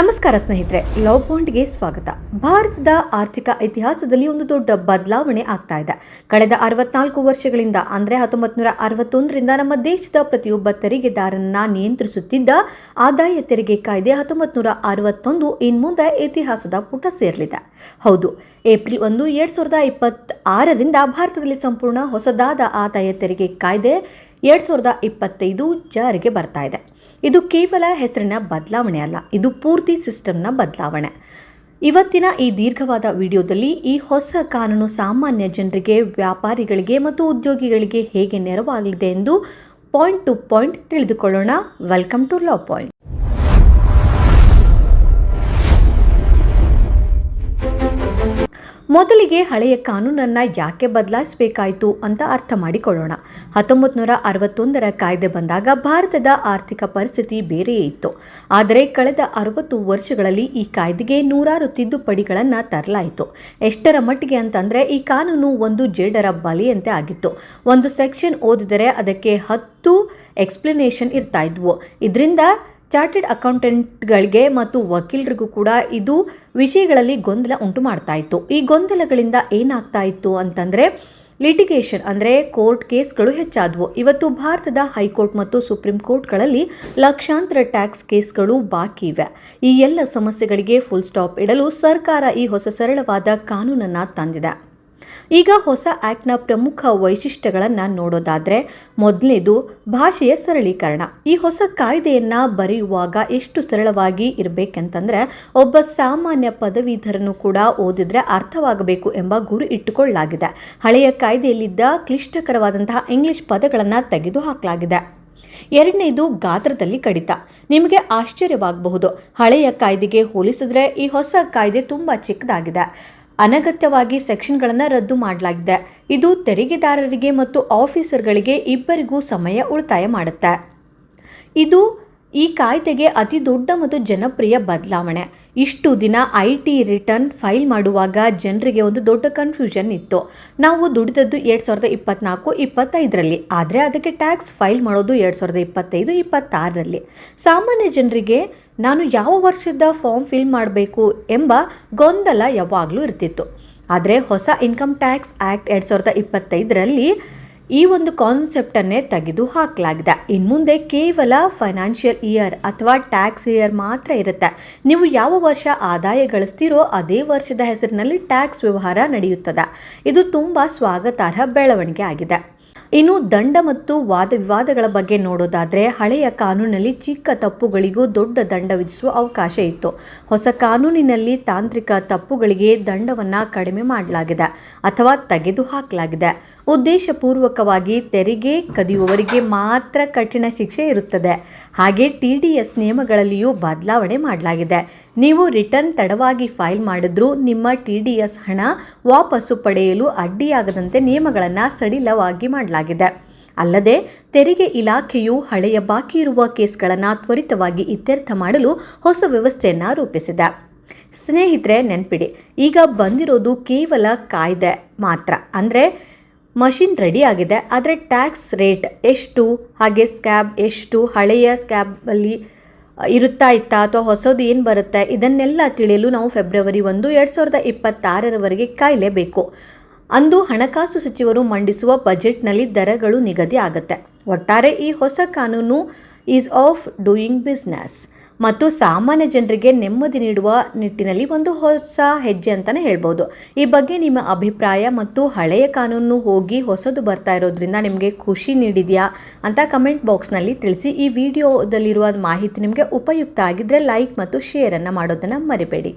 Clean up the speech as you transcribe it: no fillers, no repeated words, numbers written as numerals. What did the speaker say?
ನಮಸ್ಕಾರ ಸ್ನೇಹಿತರೆ, ಲವ್ ಪಾಯಿಂಟ್ಗೆ ಸ್ವಾಗತ. ಭಾರತದ ಆರ್ಥಿಕ ಇತಿಹಾಸದಲ್ಲಿ ಒಂದು ದೊಡ್ಡ ಬದಲಾವಣೆ ಆಗ್ತಾ ಇದೆ. ಕಳೆದ 64 ವರ್ಷಗಳಿಂದ ಅಂದರೆ 1961ರಿಂದ ನಮ್ಮ ದೇಶದ ಪ್ರತಿಯೊಬ್ಬ ತೆರಿಗೆದಾರರನ್ನ ನಿಯಂತ್ರಿಸುತ್ತಿದ್ದ ಆದಾಯ ತೆರಿಗೆ ಕಾಯ್ದೆ 1961 ಇನ್ಮುಂದೆ ಇತಿಹಾಸದ ಪುಟ ಸೇರಲಿದೆ. ಹೌದು, ಏಪ್ರಿಲ್ 1, 2026ರಿಂದ ಭಾರತದಲ್ಲಿ ಸಂಪೂರ್ಣ ಹೊಸದಾದ ಆದಾಯ ತೆರಿಗೆ ಕಾಯ್ದೆ 2025 ಜಾರಿಗೆ ಬರ್ತಾ ಇದೆ. ಇದು ಕೇವಲ ಹೆಸರಿನ ಬದಲಾವಣೆ ಅಲ್ಲ, ಇದು ಪೂರ್ತಿ ಸಿಸ್ಟಮ್ನ ಬದಲಾವಣೆ. ಇವತ್ತಿನ ಈ ದೀರ್ಘವಾದ ವಿಡಿಯೋದಲ್ಲಿ ಈ ಹೊಸ ಕಾನೂನು ಸಾಮಾನ್ಯ ಜನರಿಗೆ, ವ್ಯಾಪಾರಿಗಳಿಗೆ ಮತ್ತು ಉದ್ಯೋಗಿಗಳಿಗೆ ಹೇಗೆ ನೆರವಾಗಲಿದೆ ಎಂದು ಪಾಯಿಂಟ್ ಟು ಪಾಯಿಂಟ್ ತಿಳಿದುಕೊಳ್ಳೋಣ. Welcome to law point. ಮೊದಲಿಗೆ ಹಳೆಯ ಕಾನೂನನ್ನು ಯಾಕೆ ಬದಲಾಯಿಸಬೇಕಾಯಿತು ಅಂತ ಅರ್ಥ ಮಾಡಿಕೊಳ್ಳೋಣ. 1961ರ ಕಾಯ್ದೆ ಬಂದಾಗ ಭಾರತದ ಆರ್ಥಿಕ ಪರಿಸ್ಥಿತಿ ಬೇರೆಯೇ ಇತ್ತು. ಆದರೆ ಕಳೆದ 60 ವರ್ಷಗಳಲ್ಲಿ ಈ ಕಾಯ್ದೆಗೆ ನೂರಾರು ತಿದ್ದುಪಡಿಗಳನ್ನು ತರಲಾಯಿತು. ಎಷ್ಟರ ಮಟ್ಟಿಗೆ ಅಂತಂದರೆ ಈ ಕಾನೂನು ಒಂದು ಜೇಡರ ಬಲೆಯಂತೆ ಆಗಿತ್ತು. ಒಂದು ಸೆಕ್ಷನ್ ಓದಿದರೆ ಅದಕ್ಕೆ 10 ಎಕ್ಸ್ಪ್ಲನೇಷನ್ ಇರ್ತಾ ಇದ್ವು. ಇದರಿಂದ ಚಾರ್ಟೆಡ್ ಅಕೌಂಟೆಂಟ್ಗಳಿಗೆ ಮತ್ತು ವಕೀಲರಿಗೂ ಕೂಡ ಇದು ವಿಷಯಗಳಲ್ಲಿ ಗೊಂದಲ ಉಂಟು ಮಾಡ್ತಾ ಇತ್ತು. ಈ ಗೊಂದಲಗಳಿಂದ ಏನಾಗ್ತಾ ಇತ್ತು ಅಂತಂದರೆ ಲಿಟಿಗೇಷನ್ ಅಂದರೆ ಕೋರ್ಟ್ ಕೇಸ್ಗಳು ಹೆಚ್ಚಾದವು. ಇವತ್ತು ಭಾರತದ ಹೈಕೋರ್ಟ್ ಮತ್ತು ಸುಪ್ರೀಂ ಕೋರ್ಟ್ಗಳಲ್ಲಿ ಲಕ್ಷಾಂತರ ಟ್ಯಾಕ್ಸ್ ಕೇಸ್ಗಳು ಬಾಕಿ ಇವೆ. ಈ ಎಲ್ಲ ಸಮಸ್ಯೆಗಳಿಗೆ ಫುಲ್ ಸ್ಟಾಪ್ ಇಡಲು ಸರ್ಕಾರ ಈ ಹೊಸ ಸರಳವಾದ ಕಾನೂನನ್ನು ತಂದಿದೆ. ಈಗ ಹೊಸ ಆ್ಯಕ್ಟ್ನ ಪ್ರಮುಖ ವೈಶಿಷ್ಟ್ಯಗಳನ್ನು ನೋಡೋದಾದರೆ, ಮೊದಲನೇದು ಭಾಷೆಯ ಸರಳೀಕರಣ. ಈ ಹೊಸ ಕಾಯ್ದೆಯನ್ನು ಬರೆಯುವಾಗ ಎಷ್ಟು ಸರಳವಾಗಿ ಇರಬೇಕಂತಂದರೆ, ಒಬ್ಬ ಸಾಮಾನ್ಯ ಪದವೀಧರನು ಕೂಡ ಓದಿದ್ರೆ ಅರ್ಥವಾಗಬೇಕು ಎಂಬ ಗುರಿ ಇಟ್ಟುಕೊಳ್ಳಲಾಗಿದೆ. ಹಳೆಯ ಕಾಯ್ದೆಯಲ್ಲಿದ್ದ ಕ್ಲಿಷ್ಟಕರವಾದಂತಹ ಇಂಗ್ಲಿಷ್ ಪದಗಳನ್ನು ತೆಗೆದುಹಾಕಲಾಗಿದೆ. ಎರಡನೇದು ಗಾತ್ರದಲ್ಲಿ ಕಡಿತ. ನಿಮಗೆ ಆಶ್ಚರ್ಯವಾಗಬಹುದು, ಹಳೆಯ ಕಾಯ್ದೆಗೆ ಹೋಲಿಸಿದ್ರೆ ಈ ಹೊಸ ಕಾಯ್ದೆ ತುಂಬ ಚಿಕ್ಕದಾಗಿದೆ. ಅನಗತ್ಯವಾಗಿ ಸೆಕ್ಷನ್ಗಳನ್ನು ರದ್ದು ಮಾಡಲಾಗಿದೆ. ಇದು ತೆರಿಗೆದಾರರಿಗೆ ಮತ್ತು ಆಫೀಸರ್ಗಳಿಗೆ ಇಬ್ಬರಿಗೂ ಸಮಯ ಉಳಿತಾಯ ಮಾಡುತ್ತೆ. ಇದು ಈ ಕಾಯ್ದೆಗೆ ಅತಿ ದೊಡ್ಡ ಮತ್ತು ಜನಪ್ರಿಯ ಬದಲಾವಣೆ. ಇಷ್ಟು ದಿನ IT ರಿಟರ್ನ್ ಫೈಲ್ ಮಾಡುವಾಗ ಜನರಿಗೆ ಒಂದು ದೊಡ್ಡ ಕನ್ಫ್ಯೂಷನ್ ಇತ್ತು. ನಾವು ದುಡಿದದ್ದು 2024-25ರಲ್ಲಿ, ಆದರೆ ಅದಕ್ಕೆ ಟ್ಯಾಕ್ಸ್ ಫೈಲ್ ಮಾಡೋದು 2025-26ರಲ್ಲಿ. ಸಾಮಾನ್ಯ ಜನರಿಗೆ ನಾನು ಯಾವ ವರ್ಷದ ಫಾರ್ಮ್ ಫಿಲ್ ಮಾಡಬೇಕು ಎಂಬ ಗೊಂದಲ ಯಾವಾಗಲೂ ಇರ್ತಿತ್ತು. ಆದರೆ ಹೊಸ ಇನ್ಕಮ್ ಟ್ಯಾಕ್ಸ್ ಆ್ಯಕ್ಟ್ 2025ರಲ್ಲಿ ಈ ಒಂದು ಕಾನ್ಸೆಪ್ಟನ್ನೇ ತೆಗೆದು ಹಾಕಲಾಗಿದೆ. ಇನ್ಮುಂದೆ ಕೇವಲ ಫೈನಾನ್ಷಿಯಲ್ ಇಯರ್ ಅಥವಾ ಟ್ಯಾಕ್ಸ್ ಇಯರ್ ಮಾತ್ರ ಇರುತ್ತೆ. ನೀವು ಯಾವ ವರ್ಷ ಆದಾಯ ಗಳಿಸ್ತೀರೋ ಅದೇ ವರ್ಷದ ಹೆಸರಿನಲ್ಲಿ ಟ್ಯಾಕ್ಸ್ ವ್ಯವಹಾರ ನಡೆಯುತ್ತದೆ. ಇದು ತುಂಬ ಸ್ವಾಗತಾರ್ಹ ಬೆಳವಣಿಗೆ ಆಗಿದೆ. ಇನ್ನು ದಂಡ ಮತ್ತು ವಾದ ವಿವಾದಗಳ ಬಗ್ಗೆ ನೋಡೋದಾದರೆ, ಹಳೆಯ ಕಾನೂನಿನಲ್ಲಿ ಚಿಕ್ಕ ತಪ್ಪುಗಳಿಗೂ ದೊಡ್ಡ ದಂಡ ವಿಧಿಸುವ ಅವಕಾಶ ಇತ್ತು. ಹೊಸ ಕಾನೂನಿನಲ್ಲಿ ತಾಂತ್ರಿಕ ತಪ್ಪುಗಳಿಗೆ ದಂಡವನ್ನು ಕಡಿಮೆ ಮಾಡಲಾಗಿದೆ ಅಥವಾ ತೆಗೆದುಹಾಕಲಾಗಿದೆ. ಉದ್ದೇಶಪೂರ್ವಕವಾಗಿ ತೆರಿಗೆ ಕದಿಯುವವರಿಗೆ ಮಾತ್ರ ಕಠಿಣ ಶಿಕ್ಷೆ ಇರುತ್ತದೆ. ಹಾಗೆ TDS ನಿಯಮಗಳಲ್ಲಿಯೂ ಬದಲಾವಣೆ ಮಾಡಲಾಗಿದೆ. ನೀವು ರಿಟರ್ನ್ ತಡವಾಗಿ ಫೈಲ್ ಮಾಡಿದ್ರೂ ನಿಮ್ಮ TDS ಹಣ ವಾಪಸ್ಸು ಪಡೆಯಲು ಅಡ್ಡಿಯಾಗದಂತೆ ನಿಯಮಗಳನ್ನು ಸಡಿಲವಾಗಿ ಮಾಡಲಾಗಿದೆ. ಅಲ್ಲದೆ ತೆರಿಗೆ ಇಲಾಖೆಯು ಹಳೆಯ ಬಾಕಿ ಇರುವ ಕೇಸ್ಗಳನ್ನು ತ್ವರಿತವಾಗಿ ಇತ್ಯರ್ಥ ಮಾಡಲು ಹೊಸ ವ್ಯವಸ್ಥೆಯನ್ನು ರೂಪಿಸಿದೆ. ಸ್ನೇಹಿತರೆ, ನೆನಪಿಡಿ, ಈಗ ಬಂದಿರೋದು ಕೇವಲ ಕಾಯ್ದೆ ಮಾತ್ರ. ಅಂದರೆ ಮಷಿನ್ ರೆಡಿ ಆಗಿದೆ, ಆದರೆ ಟ್ಯಾಕ್ಸ್ ರೇಟ್ ಎಷ್ಟು, ಹಾಗೆ ಸ್ಕ್ಯಾಬ್ ಎಷ್ಟು, ಹಳೆಯ ಸ್ಕ್ಯಾಬಲ್ಲಿ ಇರುತ್ತಾ ಅಥವಾ ಹೊಸದು ಏನು ಬರುತ್ತೆ, ಇದನ್ನೆಲ್ಲ ತಿಳಿಯಲು ನಾವು ಫೆಬ್ರವರಿ 1, 2026ರವರೆಗೆ ಕಾಯಲೇಬೇಕು. ಅಂದು ಹಣಕಾಸು ಸಚಿವರು ಮಂಡಿಸುವ ಬಜೆಟ್ನಲ್ಲಿ ದರಗಳು ನಿಗದಿ ಆಗುತ್ತೆ. ಒಟ್ಟಾರೆ ಈ ಹೊಸ ಕಾನೂನು ಈಸ್ ಆಫ್ ಡೂಯಿಂಗ್ ಬಿಸ್ನೆಸ್ ಮತ್ತು ಸಾಮಾನ್ಯ ಜನರಿಗೆ ನೆಮ್ಮದಿ ನೀಡುವ ನಿಟ್ಟಿನಲ್ಲಿ ಒಂದು ಹೊಸ ಹೆಜ್ಜೆ ಅಂತಲೇ ಹೇಳ್ಬೋದು. ಈ ಬಗ್ಗೆ ನಿಮ್ಮ ಅಭಿಪ್ರಾಯ ಮತ್ತು ಹಳೆಯ ಕಾನೂನು ಹೋಗಿ ಹೊಸದು ಬರ್ತಾ ಇರೋದ್ರಿಂದ ನಿಮಗೆ ಖುಷಿ ನೀಡಿದೆಯಾ ಅಂತ ಕಮೆಂಟ್ ಬಾಕ್ಸ್ನಲ್ಲಿ ತಿಳಿಸಿ. ಈ ವಿಡಿಯೋದಲ್ಲಿರುವ ಮಾಹಿತಿ ನಿಮಗೆ ಉಪಯುಕ್ತ ಆಗಿದ್ದರೆ ಲೈಕ್ ಮತ್ತು ಶೇರನ್ನು ಮಾಡೋದನ್ನು ಮರಿಬೇಡಿ.